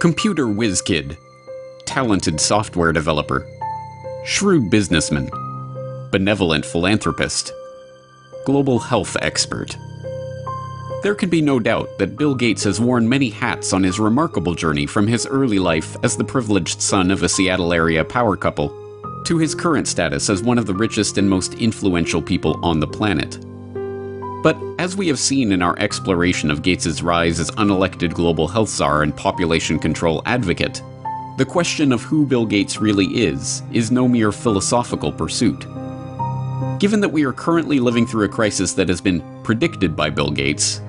Computer whiz kid, talented software developer, shrewd businessman, benevolent philanthropist, global health expert. There can be no doubt that Bill Gates has worn many hats on his remarkable journey from his early life as the privileged son of a Seattle area power couple to his current status as one of the richest and most influential people on the planet. But as we have seen in our exploration of Gates's rise as unelected global health czar and population control advocate, the question of who Bill Gates really is no mere philosophical pursuit. Given that we are currently living through a crisis that has been predicted by Bill Gates,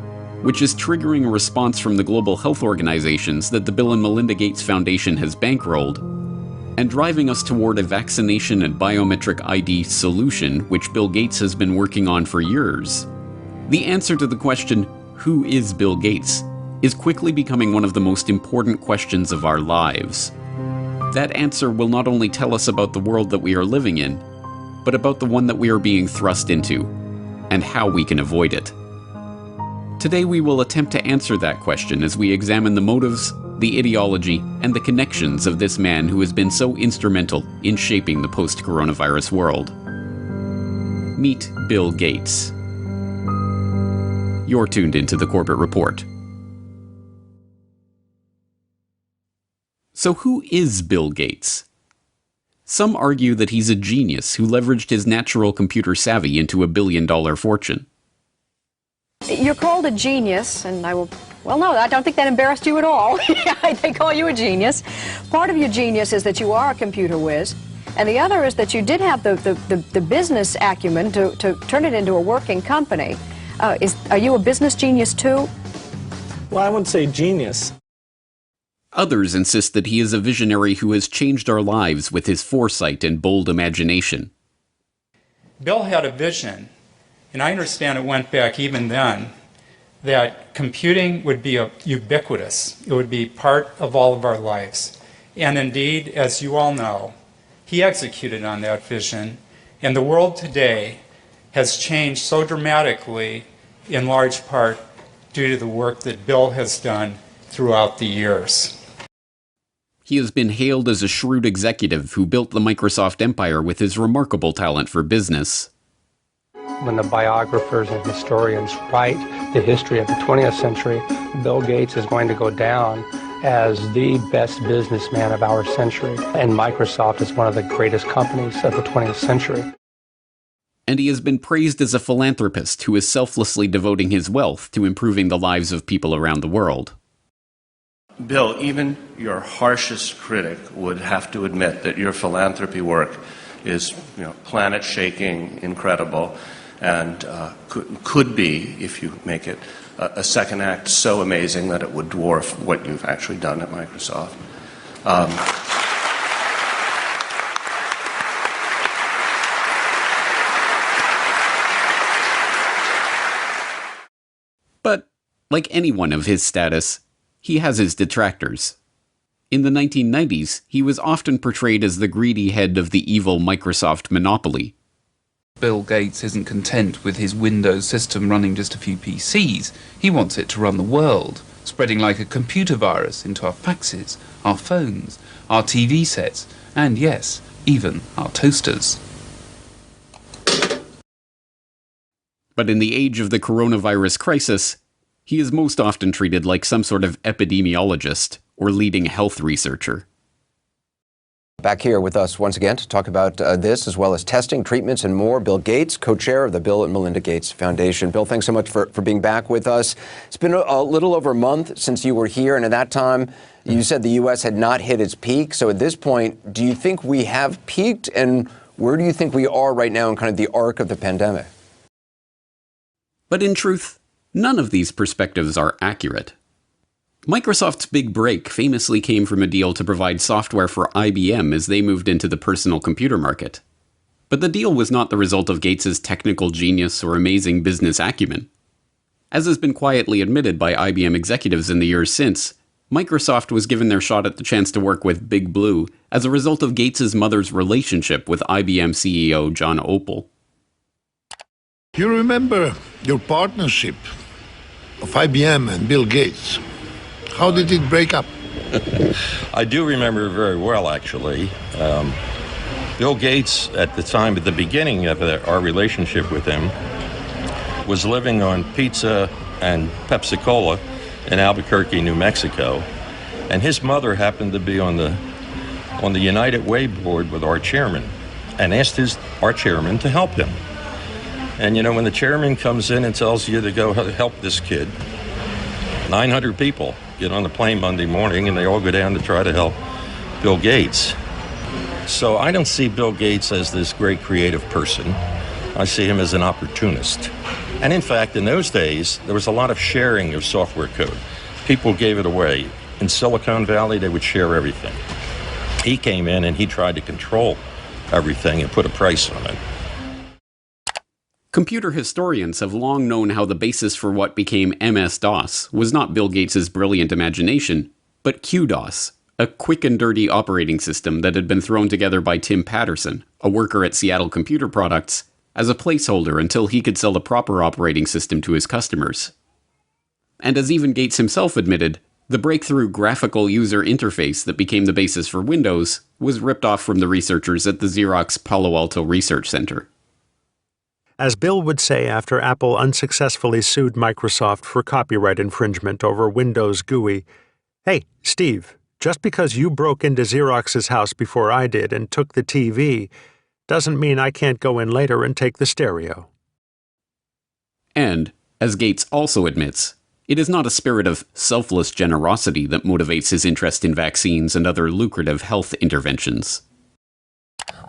which is triggering a response from the global health organizations that the Bill and Melinda Gates Foundation has bankrolled, and driving us toward a vaccination and biometric ID solution which Bill Gates has been working on for years, the answer to the question, who is Bill Gates, is quickly becoming one of the most important questions of our lives. That answer will not only tell us about the world that we are living in, but about the one that we are being thrust into, and how we can avoid it. Today we will attempt to answer that question as we examine the motives, the ideology, and the connections of this man who has been so instrumental in shaping the post-coronavirus world. Meet Bill Gates. You're tuned into the Corbett Report. So who is Bill Gates? Some argue that he's a genius who leveraged his natural computer savvy into a billion-dollar fortune. You're called a genius, and I will... Well, no, I don't think that embarrassed you at all. They call you a genius. Part of your genius is that you are a computer whiz, and the other is that you did have the business acumen to turn it into a working company. Are you a business genius too? Well, I wouldn't say genius. Others insist that he is a visionary who has changed our lives with his foresight and bold imagination. Bill had a vision, and I understand it went back even then, that computing would be ubiquitous. It would be part of all of our lives. And indeed, as you all know, he executed on that vision, and the world today has changed so dramatically, in large part due to the work that Bill has done throughout the years. He has been hailed as a shrewd executive who built the Microsoft empire with his remarkable talent for business. When the biographers and historians write the history of the 20th century, Bill Gates is going to go down as the best businessman of our century, and Microsoft is one of the greatest companies of the 20th century. And he has been praised as a philanthropist who is selflessly devoting his wealth to improving the lives of people around the world. Bill, even your harshest critic would have to admit that your philanthropy work is, planet-shaking, incredible, and could be, if you make it a second act, so amazing that it would dwarf what you've actually done at Microsoft. But, like anyone of his status, he has his detractors. In the 1990s, he was often portrayed as the greedy head of the evil Microsoft monopoly. Bill Gates isn't content with his Windows system running just a few PCs. He wants it to run the world, spreading like a computer virus into our faxes, our phones, our TV sets, and yes, even our toasters. But in the age of the coronavirus crisis, he is most often treated like some sort of epidemiologist or leading health researcher. Back here with us once again to talk about this, as well as testing, treatments, and more, Bill Gates, co-chair of the Bill and Melinda Gates Foundation. Bill, thanks so much for being back with us. It's been a little over a month since you were here, and at that time, you said the U.S. had not hit its peak. So at this point, do you think we have peaked, and where do you think we are right now in kind of the arc of the pandemic? But in truth, none of these perspectives are accurate. Microsoft's big break famously came from a deal to provide software for IBM as they moved into the personal computer market. But the deal was not the result of Gates's technical genius or amazing business acumen. As has been quietly admitted by IBM executives in the years since, Microsoft was given their shot at the chance to work with Big Blue as a result of Gates's mother's relationship with IBM CEO John Opel. You remember your partnership of IBM and Bill Gates. How did it break up? I do remember very well, actually. Bill Gates, at the beginning of our relationship with him, was living on pizza and Pepsi-Cola in Albuquerque, New Mexico. And his mother happened to be on the United Way board with our chairman and asked our chairman to help him. And you know, when the chairman comes in and tells you to go help this kid, 900 people get on the plane Monday morning and they all go down to try to help Bill Gates. So I don't see Bill Gates as this great creative person. I see him as an opportunist. And in fact, in those days, there was a lot of sharing of software code. People gave it away. In Silicon Valley, they would share everything. He came in and he tried to control everything and put a price on it. Computer historians have long known how the basis for what became MS-DOS was not Bill Gates' brilliant imagination, but QDOS, a quick and dirty operating system that had been thrown together by Tim Patterson, a worker at Seattle Computer Products, as a placeholder until he could sell a proper operating system to his customers. And as even Gates himself admitted, the breakthrough graphical user interface that became the basis for Windows was ripped off from the researchers at the Xerox Palo Alto Research Center. As Bill would say after Apple unsuccessfully sued Microsoft for copyright infringement over Windows GUI, "Hey, Steve, just because you broke into Xerox's house before I did and took the TV, doesn't mean I can't go in later and take the stereo." And, as Gates also admits, it is not a spirit of selfless generosity that motivates his interest in vaccines and other lucrative health interventions.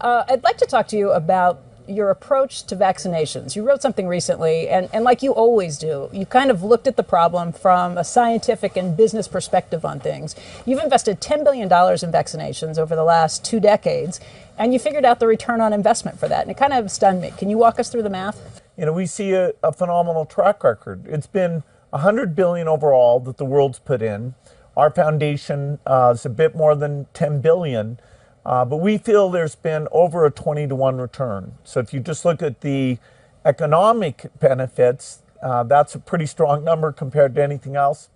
I'd like to talk to you about your approach to vaccinations. You wrote something recently, and like you always do, you kind of looked at the problem from a scientific and business perspective on things. You've invested $10 billion in vaccinations over the last 2 decades, and you figured out the return on investment for that, and it kind of stunned me. Can you walk us through the math? You know, we see a phenomenal track record. It's been $100 billion overall that the world's put in. Our foundation is a bit more than $10 billion. But we feel there's been over a 20-to-1 return. So if you just look at the economic benefits, that's a pretty strong number compared to anything else.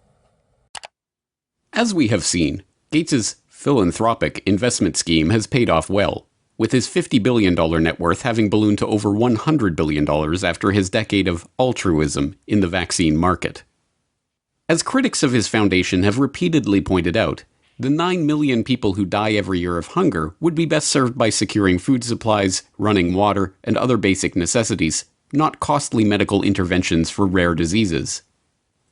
As we have seen, Gates's philanthropic investment scheme has paid off well, with his $50 billion net worth having ballooned to over $100 billion after his decade of altruism in the vaccine market. As critics of his foundation have repeatedly pointed out, the 9 million people who die every year of hunger would be best served by securing food supplies, running water, and other basic necessities, not costly medical interventions for rare diseases.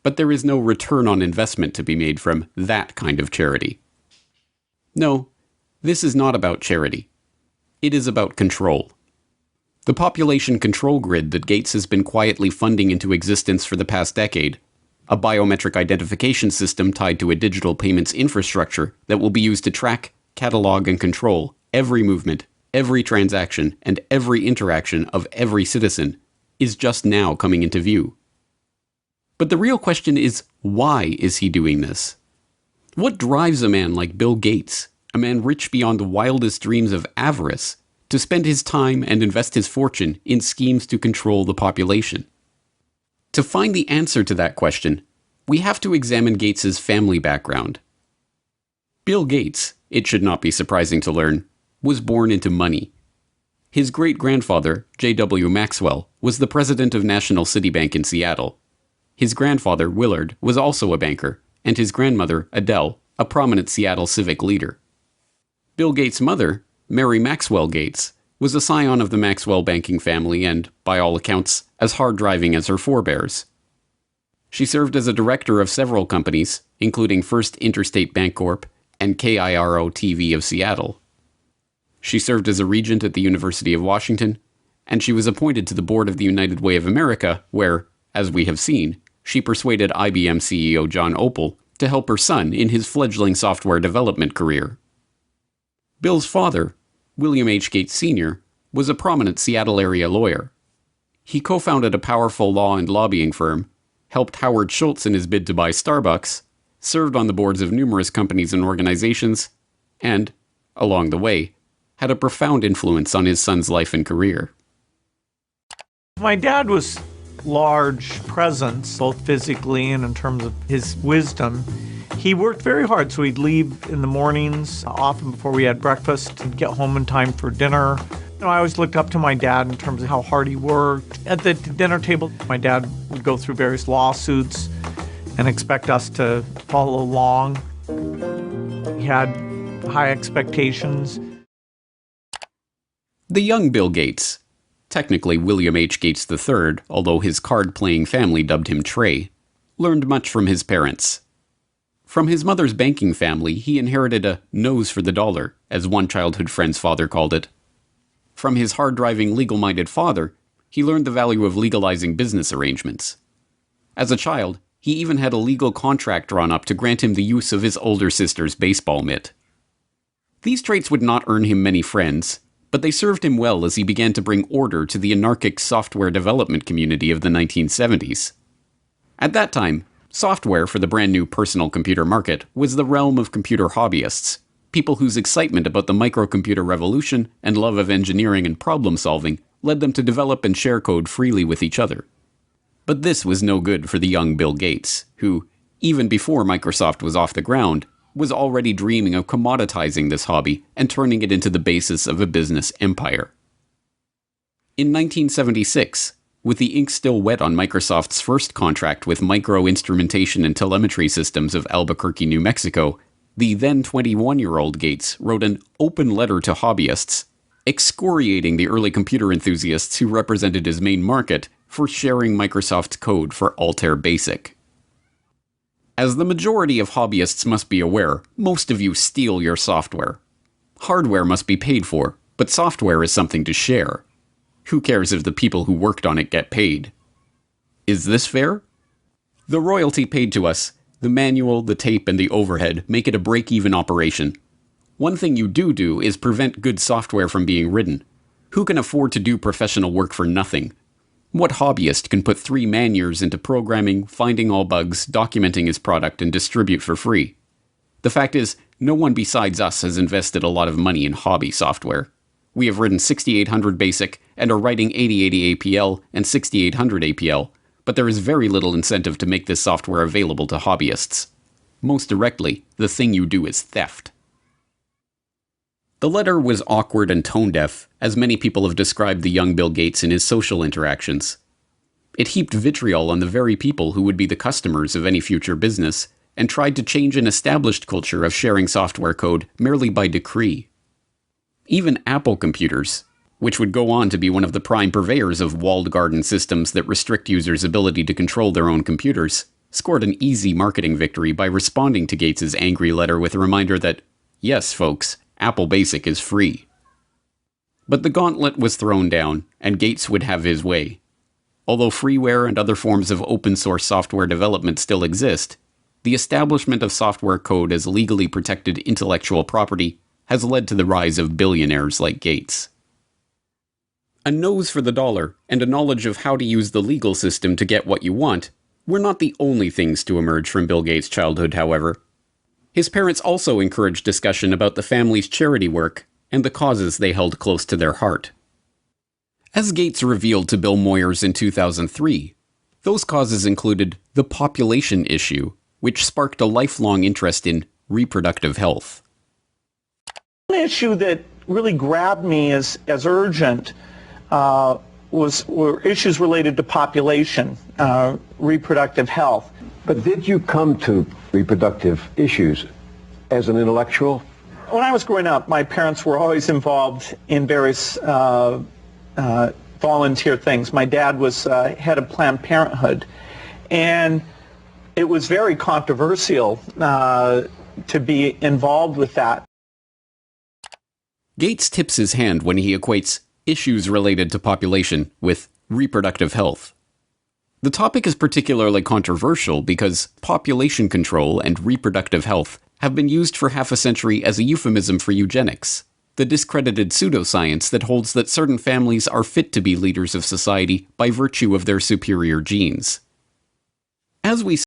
But there is no return on investment to be made from that kind of charity. No, this is not about charity. It is about control. The population control grid that Gates has been quietly funding into existence for the past decade, a biometric identification system tied to a digital payments infrastructure that will be used to track, catalog, and control every movement, every transaction, and every interaction of every citizen, is just now coming into view. But the real question is, why is he doing this? What drives a man like Bill Gates, a man rich beyond the wildest dreams of avarice, to spend his time and invest his fortune in schemes to control the population? To find the answer to that question, we have to examine Gates's family background. Bill Gates, it should not be surprising to learn, was born into money. His great-grandfather, J.W. Maxwell, was the president of National City Bank in Seattle. His grandfather, Willard, was also a banker, and his grandmother, Adele, a prominent Seattle civic leader. Bill Gates' mother, Mary Maxwell Gates, was a scion of the Maxwell banking family and, by all accounts, as hard-driving as her forebears. She served as a director of several companies, including First Interstate Bancorp and KIRO-TV of Seattle. She served as a regent at the University of Washington, and she was appointed to the board of the United Way of America, where, as we have seen, she persuaded IBM CEO John Opel to help her son in his fledgling software development career. Bill's father, William H. Gates Sr., was a prominent Seattle area lawyer. He co-founded a powerful law and lobbying firm, helped Howard Schultz in his bid to buy Starbucks, served on the boards of numerous companies and organizations, and, along the way, had a profound influence on his son's life and career. My dad was large presence, both physically and in terms of his wisdom. He worked very hard, so he'd leave in the mornings, often before we had breakfast, and get home in time for dinner. I always looked up to my dad in terms of how hard he worked. At the dinner table, my dad would go through various lawsuits and expect us to follow along. He had high expectations. The young Bill Gates, technically William H. Gates III, although his card-playing family dubbed him Trey, learned much from his parents. From his mother's banking family, he inherited a nose for the dollar, as one childhood friend's father called it. From his hard-driving, legal-minded father, he learned the value of legalizing business arrangements. As a child, he even had a legal contract drawn up to grant him the use of his older sister's baseball mitt. These traits would not earn him many friends, but they served him well as he began to bring order to the anarchic software development community of the 1970s. At that time, software for the brand new personal computer market was the realm of computer hobbyists, people whose excitement about the microcomputer revolution and love of engineering and problem-solving led them to develop and share code freely with each other. But this was no good for the young Bill Gates, who, even before Microsoft was off the ground, was already dreaming of commoditizing this hobby and turning it into the basis of a business empire. In 1976, with the ink still wet on Microsoft's first contract with Micro Instrumentation and Telemetry Systems of Albuquerque, New Mexico, the then 21-year-old Gates wrote an open letter to hobbyists, excoriating the early computer enthusiasts who represented his main market for sharing Microsoft's code for Altair Basic. As the majority of hobbyists must be aware, most of you steal your software. Hardware must be paid for, but software is something to share. Who cares if the people who worked on it get paid? Is this fair? The royalty paid to us, the manual, the tape, and the overhead make it a break-even operation. One thing you do is prevent good software from being written. Who can afford to do professional work for nothing? What hobbyist can put 3 man-years into programming, finding all bugs, documenting his product, and distribute for free? The fact is, no one besides us has invested a lot of money in hobby software. We have written 6800 BASIC and are writing 8080 APL and 6800 APL, but there is very little incentive to make this software available to hobbyists. Most directly, the thing you do is theft. The letter was awkward and tone-deaf, as many people have described the young Bill Gates in his social interactions. It heaped vitriol on the very people who would be the customers of any future business, and tried to change an established culture of sharing software code merely by decree. Even Apple computers, which would go on to be one of the prime purveyors of walled garden systems that restrict users' ability to control their own computers, scored an easy marketing victory by responding to Gates's angry letter with a reminder that, yes, folks, Apple Basic is free. But the gauntlet was thrown down, and Gates would have his way. Although freeware and other forms of open-source software development still exist, the establishment of software code as legally protected intellectual property has led to the rise of billionaires like Gates. A nose for the dollar and a knowledge of how to use the legal system to get what you want were not the only things to emerge from Bill Gates' childhood, however. His parents also encouraged discussion about the family's charity work and the causes they held close to their heart. As Gates revealed to Bill Moyers in 2003, those causes included the population issue, which sparked a lifelong interest in reproductive health. One issue that really grabbed me as urgent were issues related to population, reproductive health. But did you come to reproductive issues as an intellectual? When I was growing up, my parents were always involved in various volunteer things. My dad was head of Planned Parenthood, and it was very controversial to be involved with that. Gates tips his hand when he equates issues related to population with reproductive health. The topic is particularly controversial because population control and reproductive health have been used for half a century as a euphemism for eugenics, the discredited pseudoscience that holds that certain families are fit to be leaders of society by virtue of their superior genes. As we